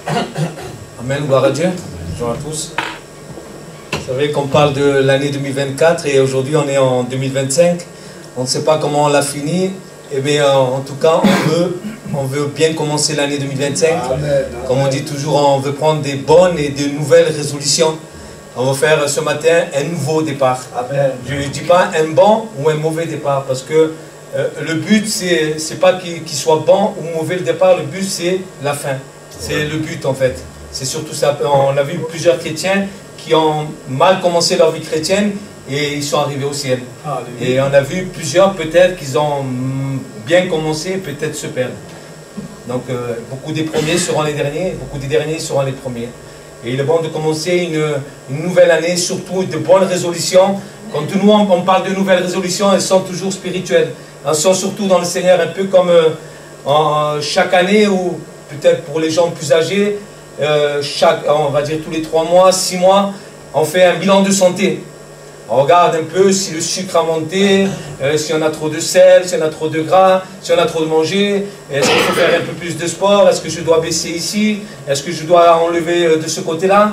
Amen, gloire à Dieu. Bonjour à tous. Vous savez qu'on parle de l'année 2024 et aujourd'hui on est en 2025. On ne sait pas comment on l'a fini, mais en tout cas on veut bien commencer l'année 2025. Amen. Comme on dit toujours, on veut prendre des bonnes et de nouvelles résolutions. On va faire ce matin un nouveau départ. Amen. Je ne dis pas un bon ou un mauvais départ parce que le but c'est pas qu'il soit bon ou mauvais le départ, le but c'est la fin. C'est le but en fait. C'est surtout ça. On a vu plusieurs chrétiens qui ont mal commencé leur vie chrétienne et ils sont arrivés au ciel. Et on a vu plusieurs peut-être qu'ils ont bien commencé et peut-être se perdent. Donc beaucoup des premiers seront les derniers, beaucoup des derniers seront les premiers. Et il est bon de commencer une nouvelle année, surtout de bonnes résolutions. Quand nous on parle de nouvelles résolutions, elles sont toujours spirituelles. Elles sont surtout dans le Seigneur, un peu comme chaque année ou peut-être pour les gens plus âgés, on va dire tous les 3 mois, 6 mois, on fait un bilan de santé. On regarde un peu si le sucre a monté, si on a trop de sel, si on a trop de gras, si on a trop de manger, est-ce qu'il faut faire un peu plus de sport, est-ce que je dois baisser ici, est-ce que je dois enlever de ce côté-là.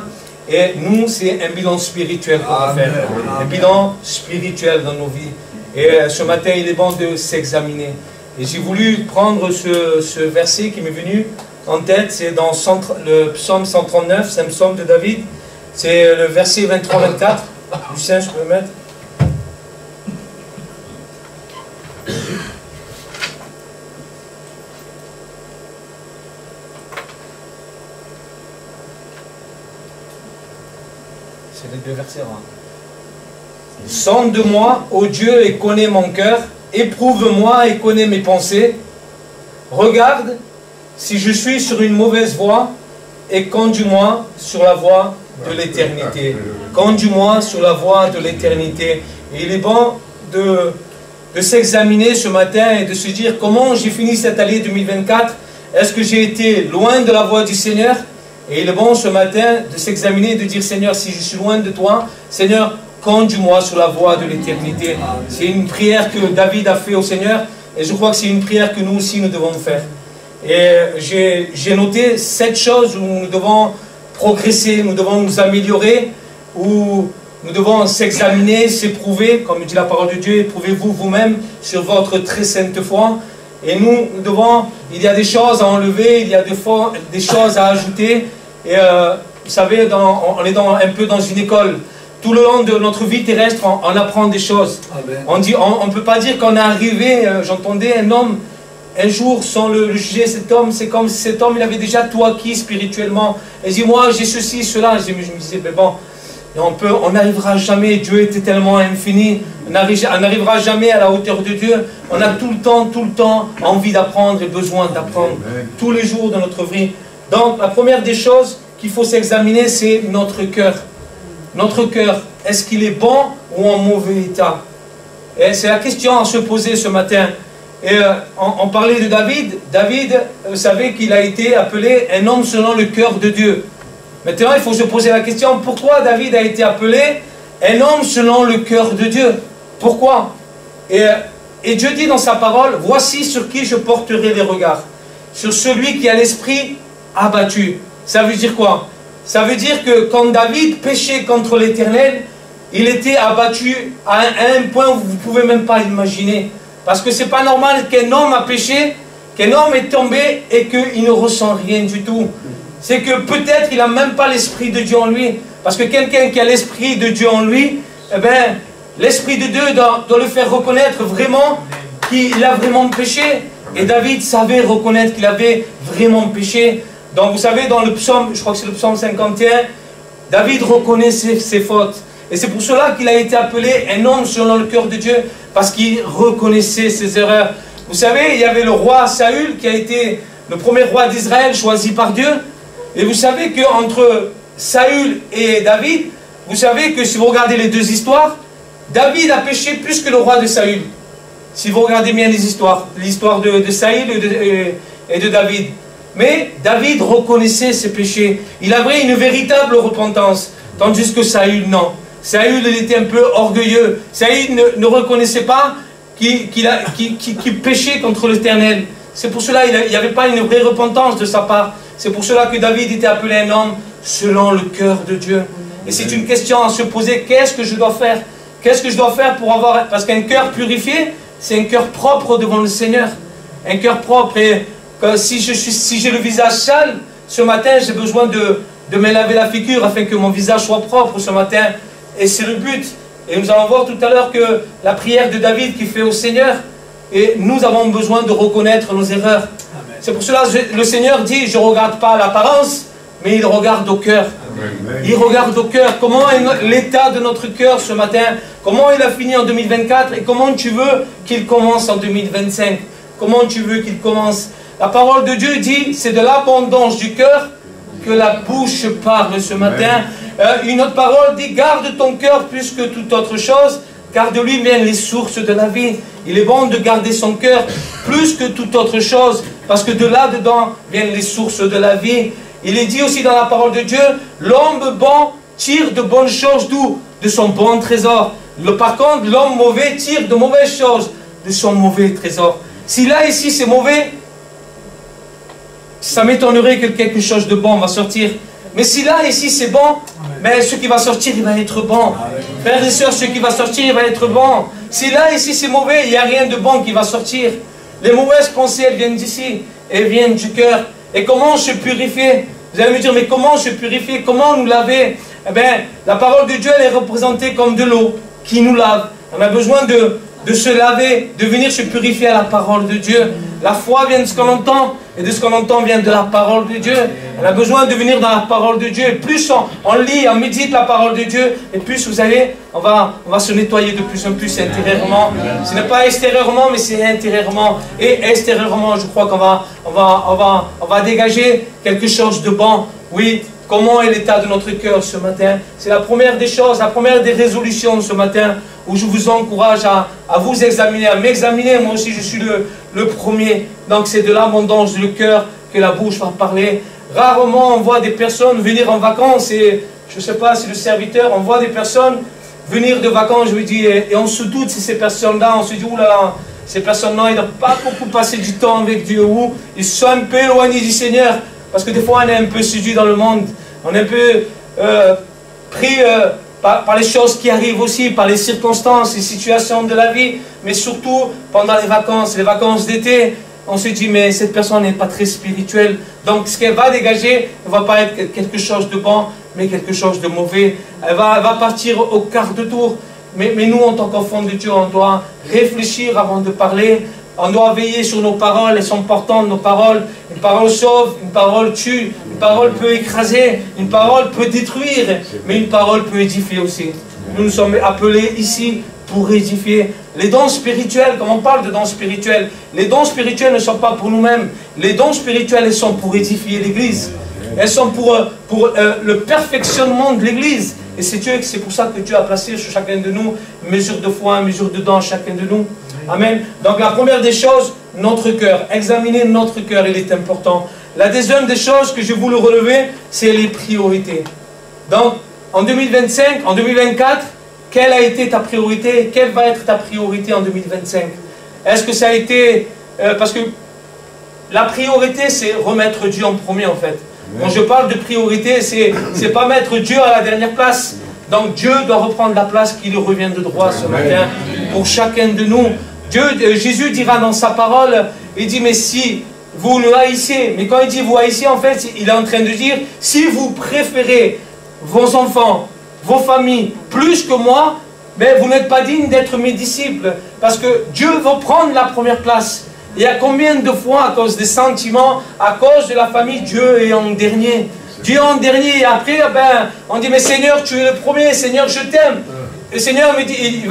Et nous, c'est un bilan spirituel qu'on va faire, un bilan spirituel dans nos vies. Et ce matin, il est bon de s'examiner. Et j'ai voulu prendre ce verset qui m'est venu en tête, c'est dans le psaume 139, c'est un psaume de David, c'est le verset 23-24. Lucien, je peux le mettre? C'est les 2 versets. Sonde-moi, ô Dieu, et connais mon cœur, éprouve-moi et connais mes pensées. Regarde si je suis sur une mauvaise voie et conduis-moi sur la voie de l'éternité. Conduis-moi sur la voie de l'éternité. Et il est bon de s'examiner ce matin et de se dire comment j'ai fini cette année 2024. Est-ce que j'ai été loin de la voie du Seigneur? Et il est bon ce matin de s'examiner et de dire Seigneur, si je suis loin de toi, Seigneur, conduis-moi sur la voie de l'éternité. C'est une prière que David a fait au Seigneur et je crois que c'est une prière que nous aussi nous devons faire. Et j'ai noté 7 choses où nous devons progresser, nous devons nous améliorer, où nous devons s'examiner, s'éprouver, comme dit la parole de Dieu, éprouvez-vous vous-même sur votre très sainte foi. Et nous devons, il y a des choses à enlever, il y a des choses à ajouter. Et vous savez, on est un peu dans une école. Tout le long de notre vie terrestre, on apprend des choses. Amen. On ne peut pas dire qu'on est arrivé, j'entendais un homme, un jour, sans le juger, cet homme, c'est comme si cet homme, il avait déjà tout acquis spirituellement. Et il dit, moi, j'ai ceci, cela. Je me disais, mais bon, on n'arrivera jamais, Dieu était tellement infini, on n'arrivera jamais à la hauteur de Dieu. On a tout le temps envie d'apprendre et besoin d'apprendre tous les jours de notre vie. Donc, la première des choses qu'il faut s'examiner, c'est notre cœur. Notre cœur, est-ce qu'il est bon ou en mauvais état? Et c'est la question à se poser ce matin. Et on parlait de David. David, vous savez qu'il a été appelé un homme selon le cœur de Dieu. Maintenant, il faut se poser la question, pourquoi David a été appelé un homme selon le cœur de Dieu? Pourquoi? Et Dieu dit dans sa parole, voici sur qui je porterai les regards. Sur celui qui a l'esprit abattu. Ça veut dire quoi? Ça veut dire que quand David péchait contre l'Éternel, il était abattu à un point où vous ne pouvez même pas imaginer. Parce que ce n'est pas normal qu'un homme a péché, qu'un homme est tombé et qu'il ne ressent rien du tout. C'est que peut-être il n'a même pas l'Esprit de Dieu en lui. Parce que quelqu'un qui a l'Esprit de Dieu en lui, eh bien, l'Esprit de Dieu doit le faire reconnaître vraiment qu'il a vraiment péché. Et David savait reconnaître qu'il avait vraiment péché. Donc vous savez, dans le psaume, je crois que c'est le psaume 51, David reconnaît ses fautes. Et c'est pour cela qu'il a été appelé un homme selon le cœur de Dieu, parce qu'il reconnaissait ses erreurs. Vous savez, il y avait le roi Saül, qui a été le premier roi d'Israël choisi par Dieu. Et vous savez qu'entre Saül et David, vous savez que si vous regardez les 2 histoires, David a péché plus que le roi de Saül. Si vous regardez bien les histoires, l'histoire de Saül et de David. Mais David reconnaissait ses péchés. Il avait une véritable repentance. Tandis que Saül, non. Saül, il était un peu orgueilleux. Saül ne reconnaissait pas qu'il péchait contre l'Éternel. C'est pour cela qu'il n'y avait pas une vraie repentance de sa part. C'est pour cela que David était appelé un homme selon le cœur de Dieu. Et c'est une question à se poser, qu'est-ce que je dois faire? Qu'est-ce que je dois faire pour avoir... Parce qu'un cœur purifié, c'est un cœur propre devant le Seigneur. Un cœur propre. Et si j'ai le visage sale, ce matin, j'ai besoin de me laver la figure afin que mon visage soit propre ce matin. Et c'est le but. Et nous allons voir tout à l'heure que la prière de David qui fait au Seigneur, et nous avons besoin de reconnaître nos erreurs. C'est pour cela que le Seigneur dit, je ne regarde pas l'apparence, mais il regarde au cœur. Il regarde au cœur. Comment est l'état de notre cœur ce matin? Comment il a fini en 2024 et comment tu veux qu'il commence en 2025? Comment tu veux qu'il commence? La parole de Dieu dit, c'est de l'abondance du cœur que la bouche parle ce matin. Une autre parole dit, garde ton cœur plus que toute autre chose, car de lui viennent les sources de la vie. Il est bon de garder son cœur plus que toute autre chose, parce que de là-dedans viennent les sources de la vie. Il est dit aussi dans la parole de Dieu, l'homme bon tire de bonnes choses d'où? De son bon trésor. Par contre, l'homme mauvais tire de mauvaises choses de son mauvais trésor. Si là, ici, c'est mauvais, ça m'étonnerait que quelque chose de bon va sortir. Mais si là, ici, c'est bon, mais ce qui va sortir, il va être bon. Frères et sœurs, ce qui va sortir, il va être bon. Si là, ici, c'est mauvais, il n'y a rien de bon qui va sortir. Les mauvaises pensées, elles viennent d'ici. Elles viennent du cœur. Et comment se purifier? Vous allez me dire, mais comment se purifier? Comment nous laver? Eh bien, la parole de Dieu, elle est représentée comme de l'eau qui nous lave. On a besoin de se laver, de venir se purifier à la parole de Dieu. La foi vient de ce qu'on entend, et de ce qu'on entend vient de la parole de Dieu. On a besoin de venir dans la parole de Dieu. Et plus on lit, on médite la parole de Dieu, et plus, vous savez, on va se nettoyer de plus en plus intérieurement. Ce n'est pas extérieurement, mais c'est intérieurement. Et extérieurement, je crois qu'on va dégager quelque chose de bon. Oui, comment est l'état de notre cœur ce matin? C'est la première des choses, la première des résolutions ce matin, où je vous encourage à vous examiner, à m'examiner. Moi aussi, je suis le premier. Donc, c'est de l'abondance du cœur que la bouche va parler. Rarement, on voit des personnes venir en vacances, et je ne sais pas si le serviteur, on voit des personnes venir de vacances, je vous dis, et on se doute si ces personnes-là, on se dit, oulala, ces personnes-là, ils n'ont pas beaucoup passé du temps avec Dieu, ou ils sont un peu éloignés du Seigneur, parce que des fois, on est un peu séduit dans le monde, on est un peu pris par les choses qui arrivent aussi, par les circonstances, les situations de la vie, mais surtout pendant les vacances d'été, on se dit, mais cette personne n'est pas très spirituelle. Donc, ce qu'elle va dégager ne va pas être quelque chose de bon, mais quelque chose de mauvais. Elle va partir au quart de tour. Mais nous, en tant qu'enfants de Dieu, on doit réfléchir avant de parler. On doit veiller sur nos paroles. Elles sont importantes, nos paroles. Une parole sauve, une parole tue, une parole peut écraser, une parole peut détruire, mais une parole peut édifier aussi. Nous sommes appelés ici pour édifier. Les dons spirituels, quand on parle de dons spirituels, les dons spirituels ne sont pas pour nous-mêmes. Les dons spirituels, ils sont pour édifier l'Église. Elles sont pour le perfectionnement de l'Église. Et c'est pour ça que Dieu a placé sur chacun de nous une mesure de foi, une mesure de don chacun de nous. Amen. Donc la première des choses, notre cœur. Examiner notre cœur, il est important. La deuxième des choses que je voulais relever, c'est les priorités. Donc, en 2025, en 2024, quelle a été ta priorité? Quelle va être ta priorité en 2025? Est-ce que ça a été... parce que la priorité, c'est remettre Dieu en premier, en fait. Quand je parle de priorité, c'est pas mettre Dieu à la dernière place. Donc Dieu doit reprendre la place qui lui revient de droit ce matin pour chacun de nous. Jésus dira dans sa parole, il dit, mais si vous le haïssez, mais quand il dit vous haïssez, en fait, il est en train de dire, si vous préférez vos enfants, vos familles, plus que moi, mais vous n'êtes pas digne d'être mes disciples. Parce que Dieu veut prendre la première place. Il y a combien de fois, à cause des sentiments, à cause de la famille, Dieu est en dernier. Dieu est en dernier, et après, ben, on dit, mais Seigneur, tu es le premier, Seigneur, je t'aime. Le Seigneur me dit, il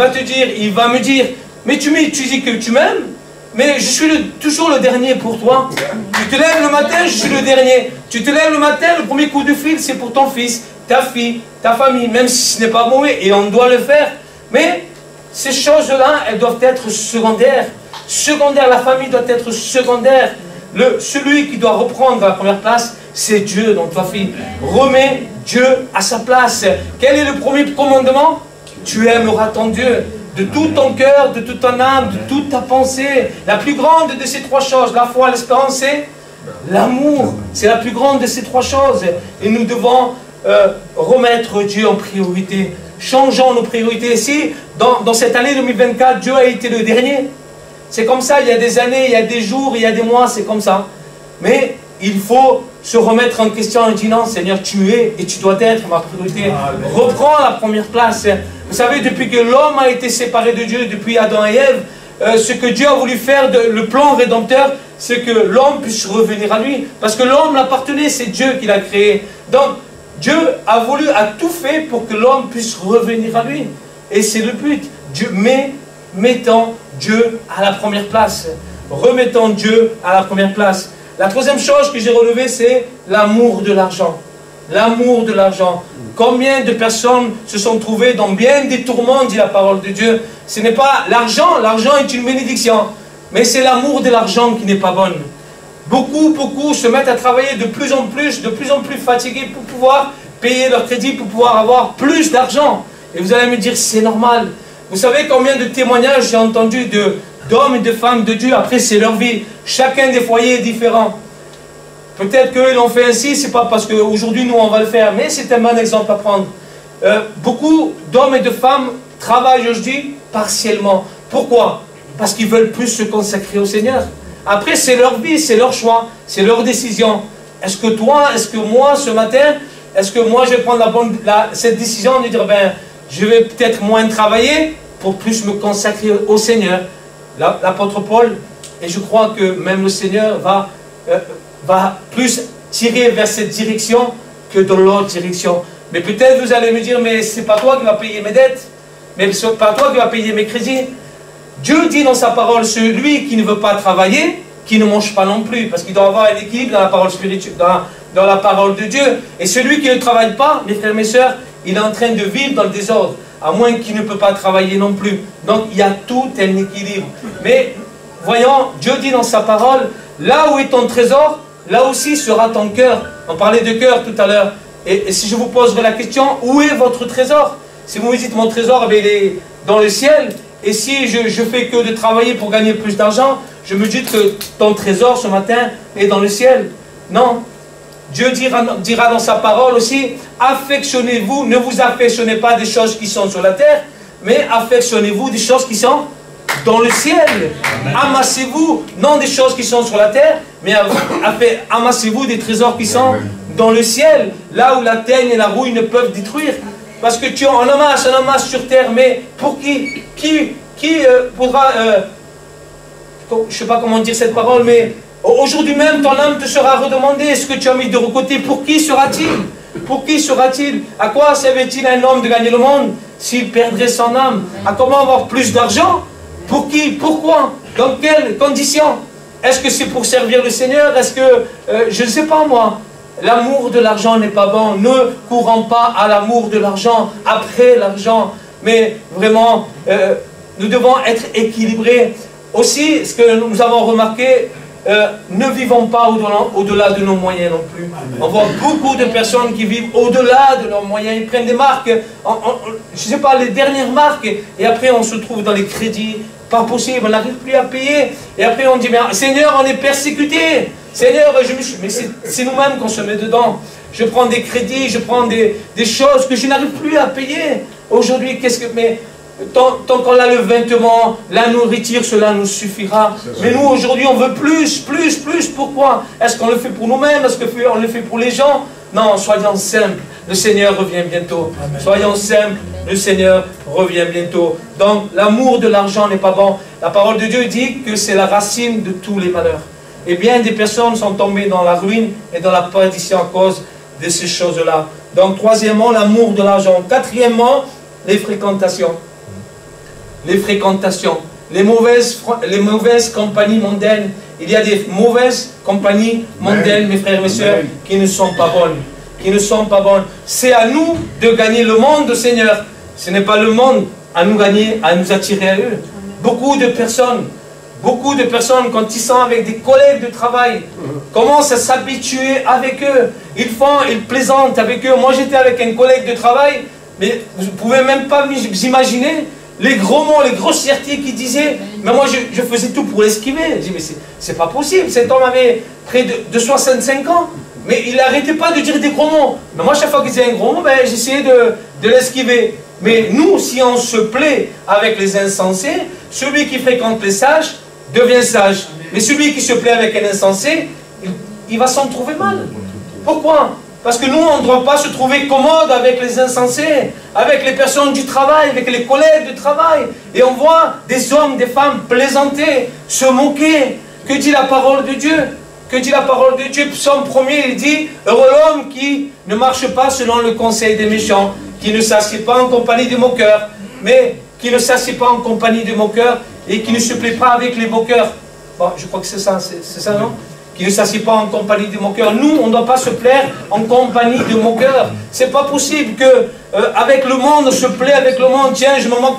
va me dire, mais tu dis que tu m'aimes, mais je suis toujours le dernier pour toi. Tu te lèves le matin, je suis le dernier. Tu te lèves le matin, le premier coup de fil, c'est pour ton fils, ta fille, ta famille, même si ce n'est pas mauvais, et on doit le faire. Mais ces choses-là, elles doivent être secondaires. Secondaire, la famille doit être secondaire. Celui qui doit reprendre la première place, c'est Dieu dans ta fille. Remets Dieu à sa place. Quel est le premier commandement? Tu aimeras ton Dieu de tout ton cœur, de toute ton âme, de toute ta pensée. La plus grande de ces trois choses, la foi, l'espérance et l'amour. C'est la plus grande de ces trois choses. Et nous devons remettre Dieu en priorité. Changeons nos priorités. Si dans cette année 2024, Dieu a été le dernier, c'est comme ça, il y a des années, il y a des jours, il y a des mois, c'est comme ça. Mais il faut se remettre en question et dire non, Seigneur, tu es et tu dois être ma priorité. Reprends la première place. Vous savez, depuis que l'homme a été séparé de Dieu, depuis Adam et Ève, ce que Dieu a voulu faire, le plan rédempteur, c'est que l'homme puisse revenir à lui. Parce que l'homme l'appartenait, c'est Dieu qui l'a créé. Donc, Dieu a tout fait pour que l'homme puisse revenir à lui. Et c'est le but. Mettons Dieu à la première place. Remettons Dieu à la première place. La troisième chose que j'ai relevée, c'est l'amour de l'argent. L'amour de l'argent. Combien de personnes se sont trouvées dans bien des tourments, dit la parole de Dieu. Ce n'est pas l'argent, l'argent est une bénédiction. Mais c'est l'amour de l'argent qui n'est pas bon. Beaucoup se mettent à travailler de plus en plus fatigués pour pouvoir payer leur crédit, pour pouvoir avoir plus d'argent. Et vous allez me dire, c'est normal. Vous savez combien de témoignages j'ai entendu d'hommes et de femmes de Dieu, après c'est leur vie. Chacun des foyers est différent. Peut-être qu'eux l'ont fait ainsi, c'est pas parce qu'aujourd'hui nous on va le faire, mais c'est un bon exemple à prendre. Beaucoup d'hommes et de femmes travaillent aujourd'hui partiellement. Pourquoi? Parce qu'ils veulent plus se consacrer au Seigneur. Après c'est leur vie, c'est leur choix, c'est leur décision. Est-ce que toi, est-ce que moi ce matin, est-ce que moi je vais prendre cette décision de dire ben je vais peut-être moins travailler pour plus me consacrer au Seigneur? L'apôtre Paul, et je crois que même le Seigneur va plus tirer vers cette direction que dans l'autre direction. Mais peut-être vous allez me dire, mais c'est pas toi qui vas payer mes dettes, mais c'est pas toi qui vas payer mes crédits. Dieu dit dans sa parole, celui qui ne veut pas travailler, qui ne mange pas non plus, parce qu'il doit avoir un équilibre dans la parole spirituelle, dans la parole de Dieu. Et celui qui ne travaille pas, mes frères et mes sœurs, il est en train de vivre dans le désordre, à moins qu'il ne peut pas travailler non plus. Donc il y a tout un équilibre. Mais voyons, Dieu dit dans sa parole, là où est ton trésor, là aussi sera ton cœur. On parlait de cœur tout à l'heure. Et si je vous poserai la question, où est votre trésor? Si vous me dites mon trésor, il est dans le ciel. Et si je fais que de travailler pour gagner plus d'argent, je me dis que ton trésor ce matin est dans le ciel. Non. Dieu dira dans sa parole aussi, affectionnez-vous, ne vous affectionnez pas des choses qui sont sur la terre, mais affectionnez-vous des choses qui sont dans le ciel. Amassez-vous, non des choses qui sont sur la terre, mais amassez-vous des trésors qui sont dans le ciel, là où la teigne et la rouille ne peuvent détruire. Parce que tu en amasses sur terre, mais pour qui pourra, je ne sais pas comment dire cette parole, mais aujourd'hui même ton âme te sera redemandée, ce que tu as mis de côté, pour qui sera-t-il? Pour qui sera-t-il? À quoi servait-il un homme de gagner le monde s'il perdrait son âme? À comment avoir plus d'argent? Pour qui? Pourquoi? Dans quelles conditions? Est-ce que c'est pour servir le Seigneur? Est-ce que, je ne sais pas moi, l'amour de l'argent n'est pas bon. Ne courons pas à l'amour de l'argent, après l'argent. Mais vraiment, nous devons être équilibrés. Aussi, ce que nous avons remarqué, ne vivons pas au-delà de nos moyens non plus. On voit beaucoup de personnes qui vivent au-delà de leurs moyens. Ils prennent des marques, je ne sais pas, les dernières marques, et après on se trouve dans les crédits. Pas possible, on n'arrive plus à payer. Et après on dit, mais Seigneur, on est persécuté. Seigneur, mais c'est nous-mêmes qu'on se met dedans. Je prends des crédits, je prends des choses que je n'arrive plus à payer. Aujourd'hui, mais tant qu'on a le vêtement, la nourriture, cela nous suffira. Mais nous, aujourd'hui, on veut plus. Pourquoi? Est-ce qu'on le fait pour nous-mêmes? Est-ce qu'on le fait pour les gens? Non, soyons simples. Le Seigneur revient bientôt. Amen. Soyons simples. Le Seigneur revient bientôt. Donc, l'amour de l'argent n'est pas bon. La parole de Dieu dit que c'est la racine de tous les malheurs. Et bien des personnes sont tombées dans la ruine et dans la perdition à cause de ces choses-là. Donc, troisièmement, l'amour de l'argent. Quatrièmement, les fréquentations. Les fréquentations. Les mauvaises compagnies mondaines. Il y a des mauvaises compagnies mondaines, mes frères et mes sœurs, qui ne sont pas bonnes. Qui ne sont pas bonnes. C'est à nous de gagner le monde, Seigneur. Ce n'est pas le monde à nous gagner, à nous attirer à eux. Beaucoup de personnes, quand ils sont avec des collègues de travail, commencent à s'habituer avec eux. Ils plaisantent avec eux. Moi, j'étais avec un collègue de travail, mais vous ne pouvez même pas vous imaginer. les gros mots, les grossièretés qu'il disait. Mais moi, je faisais tout pour l'esquiver. Je dis, mais c'est pas possible. Cet homme avait près de 65 ans. Mais il n'arrêtait pas de dire des gros mots. Mais moi, chaque fois qu'il disait un gros mot, ben, j'essayais de l'esquiver. Mais nous, si on se plaît avec les insensés, celui qui fréquente les sages devient sage. Mais celui qui se plaît avec un insensé, il va s'en trouver mal. Pourquoi? Parce que nous, on ne doit pas se trouver commode avec les insensés, avec les personnes du travail, avec les collègues de travail. Et on voit des hommes, des femmes plaisanter, se moquer. Que dit la parole de Dieu? Que dit la parole de Dieu? Psaume 1er, il dit, heureux l'homme qui ne marche pas selon le conseil des méchants, qui ne s'assied pas en compagnie des moqueurs, mais qui ne s'assied pas en compagnie des moqueurs et qui ne se plaît pas avec les moqueurs. Bon, je crois que c'est ça, non? Qui ne s'assied pas en compagnie des moqueurs. Nous, on ne doit pas se plaire en compagnie de moqueurs. C'est pas possible que avec le monde, on se plaît avec le monde. Tiens, je me moque,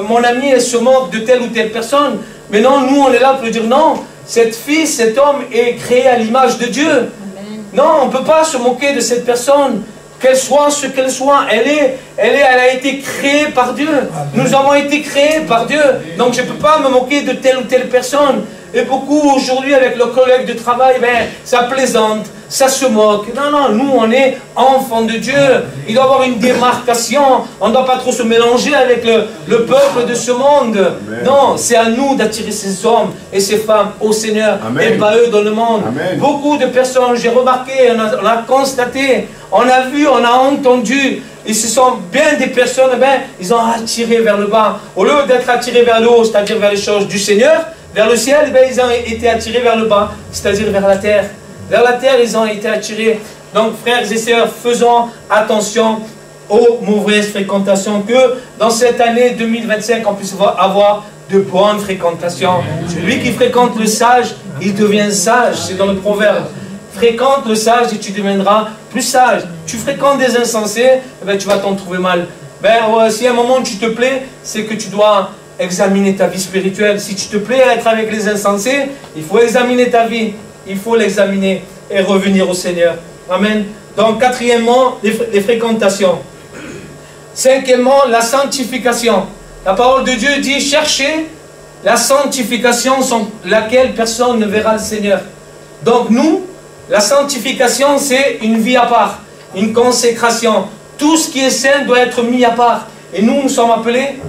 mon ami, elle se moque de telle ou telle personne. Mais non, nous, on est là pour dire non. Cette fille, cet homme est créé à l'image de Dieu. Amen. Non, on ne peut pas se moquer de cette personne. Qu'elle soit ce qu'elle soit, elle a été créée par Dieu. Amen. Nous avons été créés par Dieu. Donc je ne peux pas me moquer de telle ou telle personne. Et beaucoup aujourd'hui avec leurs collègues de travail, ben, ça plaisante, ça se moque. Non, non, nous on est enfants de Dieu. Il doit y avoir une démarcation. On ne doit pas trop se mélanger avec le peuple de ce monde. Amen. Non, c'est à nous d'attirer ces hommes et ces femmes au Seigneur. Amen. Et pas eux dans le monde. Amen. Beaucoup de personnes, j'ai remarqué, on a constaté, on a vu, on a entendu. Et ce sont bien des personnes, ben, ils ont attiré vers le bas. Au lieu d'être attirés vers le haut, c'est-à-dire vers les choses du Seigneur, vers le ciel, ben, ils ont été attirés vers le bas, c'est-à-dire vers la terre. Vers la terre, ils ont été attirés. Donc, frères et sœurs, faisons attention aux mauvaises fréquentations, que dans cette année 2025, on puisse avoir de bonnes fréquentations. Celui qui fréquente le sage, il devient sage. C'est dans le proverbe. Fréquente le sage et tu deviendras plus sage. Tu fréquentes des insensés, eh ben, tu vas t'en trouver mal. Ben, si à un moment tu te plais, c'est que tu dois examiner ta vie spirituelle. Si tu te plais à être avec les insensés, il faut examiner ta vie. Il faut l'examiner et revenir au Seigneur. Amen. Donc, quatrièmement, les fréquentations. Cinquièmement, la sanctification. La parole de Dieu dit, cherchez la sanctification sans laquelle personne ne verra le Seigneur. Donc, nous, la sanctification, c'est une vie à part, une consécration. Tout ce qui est saint doit être mis à part. Et nous sommes appelés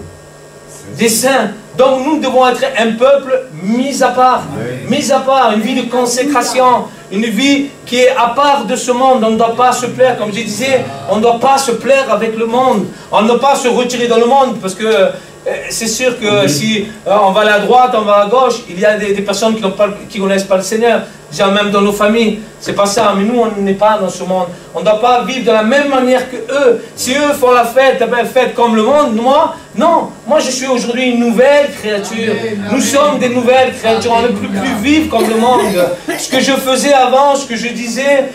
des saints. Donc nous devons être un peuple mis à part. Mis à part, une vie de consécration. Une vie qui est à part de ce monde. On ne doit pas se plaire, comme je disais, on ne doit pas se plaire avec le monde. On ne doit pas se retirer dans le monde, parce que c'est sûr que si on va à droite, on va à gauche, il y a des personnes qui ne connaissent pas le Seigneur. Déjà même dans nos familles, c'est pas ça. Mais nous, on n'est pas dans ce monde. On ne doit pas vivre de la même manière que eux. Si eux font la fête, eh bien, fête comme le monde. Moi, non. Moi, je suis aujourd'hui une nouvelle créature. Nous sommes des nouvelles créatures. On ne peut plus vivre comme le monde. Ce que je faisais avant, ce que je disais,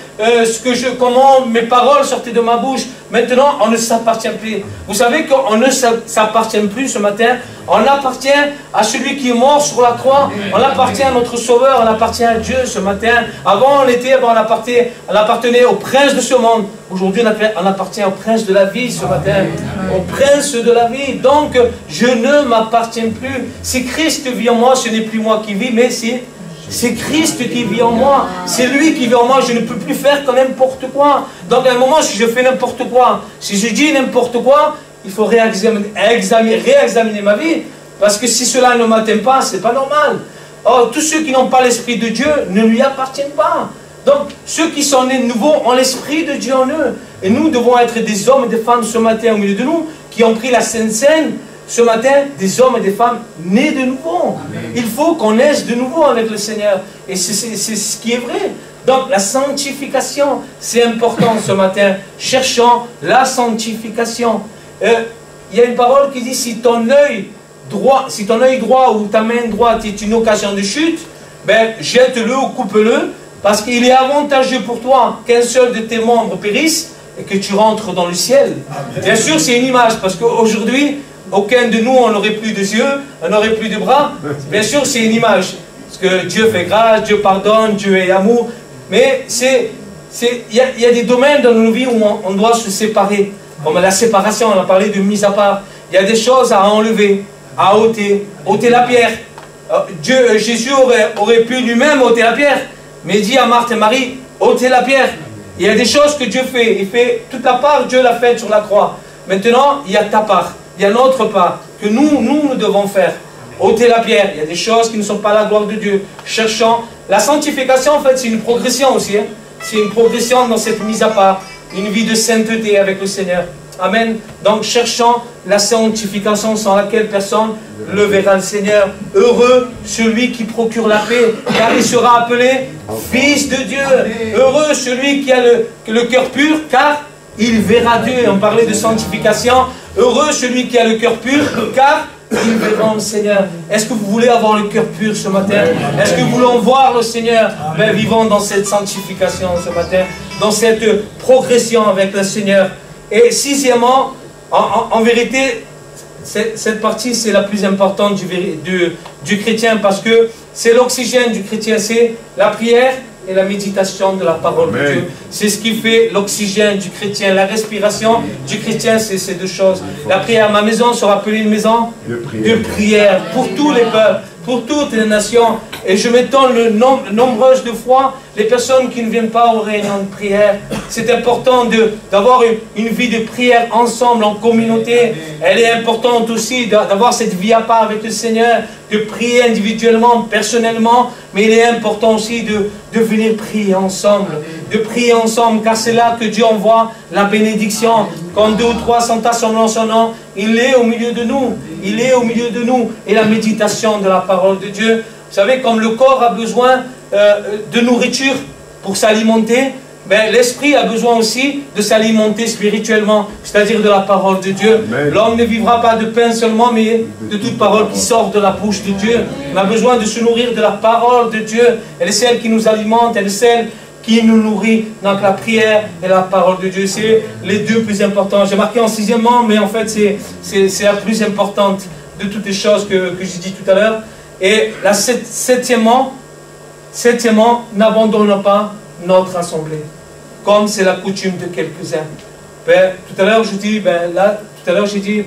comment mes paroles sortaient de ma bouche. Maintenant, on ne s'appartient plus. Vous savez qu'on ne s'appartient plus ce matin. On appartient à celui qui est mort sur la croix. On appartient à notre Sauveur. On appartient à Dieu ce matin. Avant, on appartenait au prince de ce monde. Aujourd'hui, on appartient au prince de la vie ce matin. Au prince de la vie. Donc, je ne m'appartiens plus. Si Christ vit en moi, ce n'est plus moi qui vis, mais c'est Christ qui vit en moi. C'est lui qui vit en moi. Je ne peux plus faire que n'importe quoi. Donc, à un moment, si je fais n'importe quoi, si je dis n'importe quoi, il faut réexaminer ma vie. Parce que si cela ne m'atteint pas, ce n'est pas normal. Or, tous ceux qui n'ont pas l'Esprit de Dieu ne lui appartiennent pas. Donc, ceux qui sont nés de nouveau ont l'Esprit de Dieu en eux. Et nous devons être des hommes et des femmes ce matin au milieu de nous, qui ont pris la Sainte Seine ce matin, des hommes et des femmes nés de nouveau. Amen. Il faut qu'on naisse de nouveau avec le Seigneur. Et c'est ce qui est vrai. Donc, la sanctification, c'est important ce matin. Cherchons la sanctification. Il y a une parole qui dit, si ton œil droit ou ta main droite est une occasion de chute, ben, jette-le ou coupe-le, parce qu'il est avantageux pour toi qu'un seul de tes membres périsse et que tu rentres dans le ciel. Amen. Bien sûr, c'est une image, parce qu'aujourd'hui, aucun de nous, on n'aurait plus de yeux, on n'aurait plus de bras. Bien sûr, c'est une image, parce que Dieu fait grâce, Dieu pardonne, Dieu est amour. Mais il y a des domaines dans nos vies où on doit se séparer. Comme la séparation, on a parlé de mise à part. Il y a des choses à enlever, à ôter. ôter la pierre. Jésus aurait pu lui-même ôter la pierre, mais il dit à Marthe et Marie, ôtez la pierre. Il y a des choses que Dieu fait. Il fait toute la part, Dieu l'a faite sur la croix. Maintenant, il y a ta part, il y a notre part, que nous devons faire. ôter la pierre. Il y a des choses qui ne sont pas la gloire de Dieu. Cherchant. La sanctification, en fait, c'est une progression aussi. Hein. C'est une progression dans cette mise à part. Une vie de sainteté avec le Seigneur. Amen. Donc, cherchant la sanctification sans laquelle personne le verra le Seigneur. Heureux celui qui procure la paix, car il sera appelé fils de Dieu. Heureux celui qui a le cœur pur, car il verra Dieu. On parlait de sanctification. Heureux celui qui a le cœur pur, car il verra le Seigneur. Est-ce que vous voulez avoir le cœur pur ce matin? Est-ce que vous voulez voir le Seigneur? Ben, vivons dans cette sanctification ce matin, dans cette progression avec le Seigneur. Et sixièmement, en vérité, cette partie c'est la plus importante du chrétien, parce que c'est l'oxygène du chrétien, c'est la prière et la méditation de la parole de Dieu. C'est ce qui fait l'oxygène du chrétien. La respiration du chrétien, c'est ces deux choses. La prière, ma maison sera appelée une maison de prière pour tous les peuples, pour toutes les nations. Et je m'étonne nombreuses de fois les personnes qui ne viennent pas aux réunions de prière. C'est important d'avoir une vie de prière ensemble, en communauté. Elle est importante aussi d'avoir cette vie à part avec le Seigneur, de prier individuellement, personnellement, mais il est important aussi de venir prier ensemble. De prier ensemble, car c'est là que Dieu envoie la bénédiction. Quand 2 ou 3 sont assemblés en son nom, il est au milieu de nous. Il est au milieu de nous. Et la méditation de la parole de Dieu. Vous savez, comme le corps a besoin de nourriture pour s'alimenter, ben, l'esprit a besoin aussi de s'alimenter spirituellement, c'est-à-dire de la parole de Dieu. L'homme ne vivra pas de pain seulement, mais de toute parole qui sort de la bouche de Dieu. On a besoin de se nourrir de la parole de Dieu. Elle est celle qui nous alimente, elle est celle qui nous nourrit. Donc la prière et la parole de Dieu, c'est les deux plus importants. J'ai marqué en sixièmement, mais en fait c'est la plus importante de toutes les choses que j'ai dit tout à l'heure. Et la septièmement, n'abandonnons pas notre assemblée, comme c'est la coutume de quelques-uns. Ben, tout à l'heure, j'ai dit,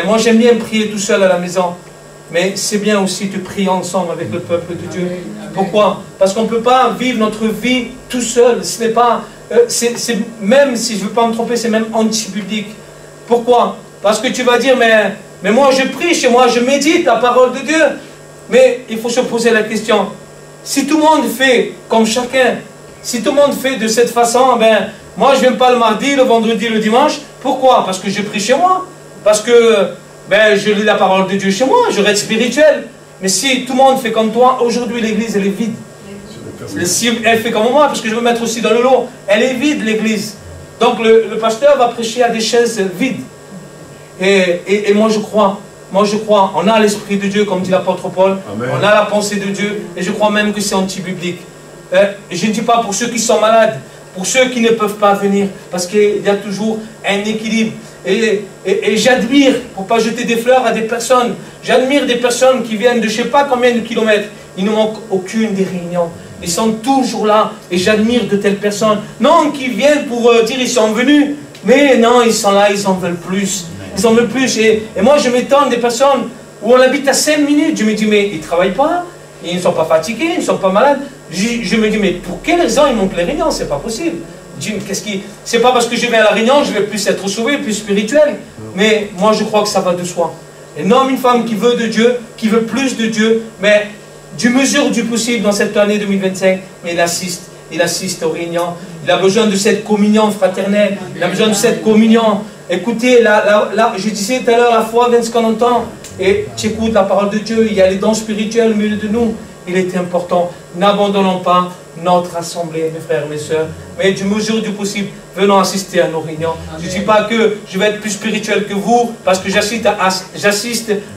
moi j'aime bien prier tout seul à la maison, mais c'est bien aussi de prier ensemble avec le peuple de Dieu. Pourquoi? Parce qu'on ne peut pas vivre notre vie tout seul. Ce n'est pas, même si je ne veux pas me tromper, c'est même anti-biblique. Pourquoi? Parce que tu vas dire, mais moi je prie chez moi, je médite la parole de Dieu. Mais il faut se poser la question, si tout le monde fait comme chacun, si tout le monde fait de cette façon, ben, moi je ne viens pas le mardi, le vendredi, le dimanche. Pourquoi? Parce que je prie chez moi. Parce que ben, je lis la parole de Dieu chez moi, je reste spirituel. Mais si tout le monde fait comme toi, aujourd'hui l'église elle est vide. Si elle fait comme moi, parce que je veux mettre aussi dans le lot, elle est vide l'église. Donc le pasteur va prêcher à des chaises vides. Et moi je crois, on a l'Esprit de Dieu, comme dit l'apôtre Paul. Amen. On a la pensée de Dieu, et je crois même que c'est anti-biblique. Je ne dis pas pour ceux qui sont malades, pour ceux qui ne peuvent pas venir, parce qu'il y a toujours un équilibre. Et j'admire, pour ne pas jeter des fleurs à des personnes, j'admire des personnes qui viennent de je ne sais pas combien de kilomètres, ils ne manquent aucune des réunions. Ils sont toujours là, et j'admire de telles personnes. Non, qui viennent pour dire ils sont venus, mais non, ils sont là, ils en veulent plus. Ils en veulent plus. Et moi, je m'étonne des personnes où on habite à 5 minutes. Je me dis, mais ils ne travaillent pas, ils ne sont pas fatigués, ils ne sont pas malades. Je me dis, mais pour quelle raison ils manquent les réunions? C'est pas possible. C'est pas parce que je vais à la réunion, je vais plus être sauvé, plus spirituel. Mais moi, je crois que ça va de soi. Un homme, une femme qui veut de Dieu, qui veut plus de Dieu, mais du mesure du possible dans cette année 2025, mais il assiste aux réunions. Il a besoin de cette communion fraternelle. Il a besoin de cette communion. Écoutez, je disais tout à l'heure, la foi vient de ce qu'on entend. Et tu écoutes la parole de Dieu, il y a les dons spirituels au milieu de nous. Il est important. N'abandonnons pas notre assemblée, mes frères et mes sœurs. Mais du mesure du possible, venons assister à nos réunions. Amen. Je ne dis pas que je vais être plus spirituel que vous, parce que j'assiste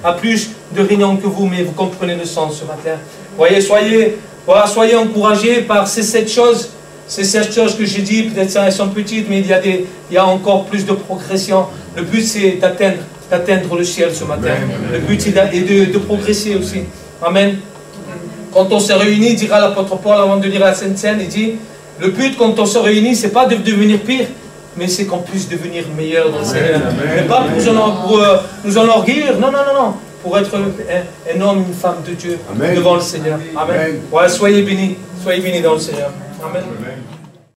à plus de réunions que vous, mais vous comprenez le sens ce matin. Voyez, soyez encouragés par ces 7 choses. Ces 7 choses que j'ai dit, peut-être elles sont petites, mais il y a encore plus de progression. Le but c'est d'atteindre le ciel ce matin. Amen. Le but c'est de progresser aussi. Amen. Quand on se réunit, dira l'apôtre Paul avant de lire la Sainte Seine, il dit, le but quand on se réunit, c'est pas de devenir pire, mais c'est qu'on puisse devenir meilleur dans le Seigneur. Mais pas pour nous enorgueillir, non, non, non, non. Pour être un homme, une femme de Dieu devant le Seigneur. Amen. Ouais, soyez bénis dans le Seigneur. Amen.